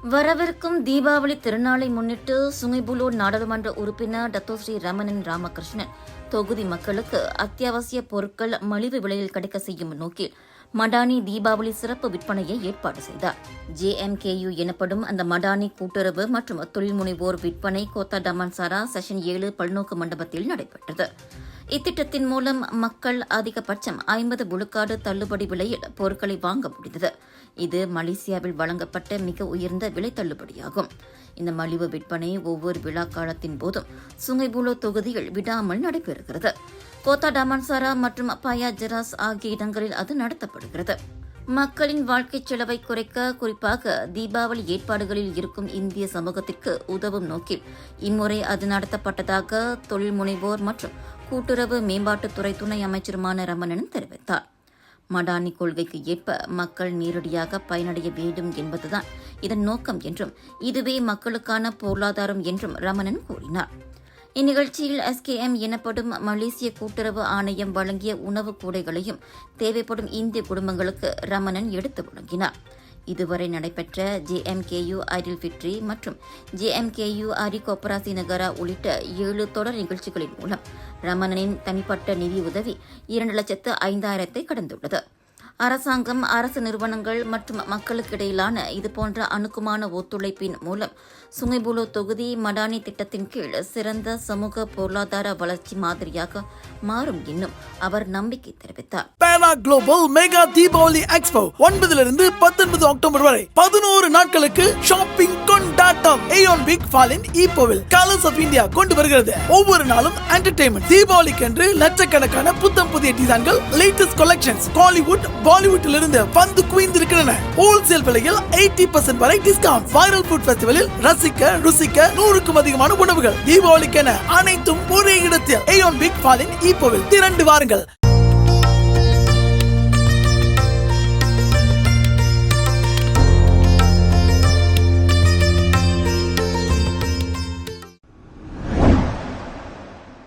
வரவிருக்கும் தீபாவளி திருநாளை முன்னிட்டு சுங்கைபுலூர் நாடாளுமன்ற உறுப்பினர் டத்தோஸ்ரீ ரமணன் ராமகிருஷ்ணன் தொகுதி மக்களுக்கு அத்தியாவசிய பொருட்கள் மலிவு விலையில் கிடைக்க செய்யும் நோக்கில் மடானி தீபாவளி சிறப்பு விற்பனையை ஏற்பாடு செய்தார். JMKU எனப்படும் அந்த மடானி கூட்டுறவு மற்றும் தொழில் முனைவோர் விற்பனை கோத்தா டமான்சாரா செஷன் 7 பல்நோக்கு மண்டபத்தில் நடைபெற்றது. இத்திட்டத்தின் மூலம் மக்கள் அதிகபட்சம் 50 விழுக்காடு தள்ளுபடி விலையில் பொருட்களை வாங்க முடிந்தது. இது மலேசியாவில் வழங்கப்பட்ட மிக உயர்ந்த விலை தள்ளுபடியாகும். இந்த மலிவு விற்பனை ஒவ்வொரு விழா காலத்தின் போதும் சுங்கைபுலோ தொகுதியில் விடாமல் நடைபெறுகிறது. கோத்தா டமான்சாரா மற்றும் பாயா ஜெராஸ் ஆகிய இடங்களில் அது நடத்தப்படுகிறது. மக்களின் வாழ்க்கைச் செலவை குறைக்க, குறிப்பாக தீபாவளி ஏற்பாடுகளில் இருக்கும் இந்திய சமூகத்திற்கு உதவும் நோக்கில் இம்முறை அது நடத்தப்பட்டதாக தொழில் முனைவோர் மற்றும் கூட்டுறவு மேம்பாட்டுத்துறை துணை அமைச்சருமான ரமணன் தெரிவித்தார். மடானி கொள்கைக்கு ஏற்ப மக்கள் நேரடியாக பயனடைய வேண்டும் என்பதுதான் இதன் நோக்கம் என்றும் இதுவே மக்களுக்கான பொருளாதாரம் என்றும் ரமணன் கூறினார். இந்நிகழ்ச்சியில் SKM எனப்படும் மலேசிய கூட்டுறவு ஆணையம் வழங்கிய உணவு கூடைகளையும் தேவைப்படும் இந்திய குடும்பங்களுக்கு ரமணன் எடுத்து வழங்கினார். இதுவரை நடைபெற்ற JMKU ஐடில் ஃபிட்ரி மற்றும் JMKU ஆரி கோப்பராசி நகரா உள்ளிட்ட 7 தொடர் நிகழ்ச்சிகளின் மூலம் ரமணனின் தனிப்பட்ட நிதி உதவி 2,05,000 கடந்துள்ளது. அரசாங்கம், அரசு நிறுவனங்கள் மற்றும் மக்களுக்கிடையிலான இதுபோன்ற அணுக்கமான ஒத்துழைப்பின் மூலம் சுங்கைபுலோ தொகுதி மடானி திட்டத்தின் கீழ் சிறந்த சமூக பொருளாதார வளர்ச்சி மாதிரியாக மாறும் என்னும் அவர் நம்பிக்கை தெரிவித்தார். Perak global mega Deepavali expo 9 19 October வரை 11 நாட்களுக்கு ஷாப்பிங் கொண்டாட்டம் ஏயோன் பிக் ஃபாலின் ஈப்போவில் கலர்ஸ் ஆஃப் இந்தியா கொண்டு வருகிறது. ஒவ்வொரு நாளும் என்டர்டெயின்மெண்ட். தீபாவளிக்கென்று லட்சக்கணக்கான புத்தம் புதிய டிசைன்கள், லேட்டஸ்ட் கலெக்ஷன்ஸ், காலிவுட் பாலிவுட்டில் இருந்து வந்து குவிந்திருக்கின்றன. ஹோல்சேல் விலையில் 80% வரை டிஸ்கவுண்ட். வைரல் ஃபுட் ஃபெஸ்டிவலில் ரசிக்க ருசிக்க 100க்கும் அதிகமான உணவுகள். தீபாவளிக்கென அனைத்தும் ஒரே இடத்தில் ஏயோன் பிக் ஃபாலின் ஈப்போவில் திரண்டு வாருங்கள்.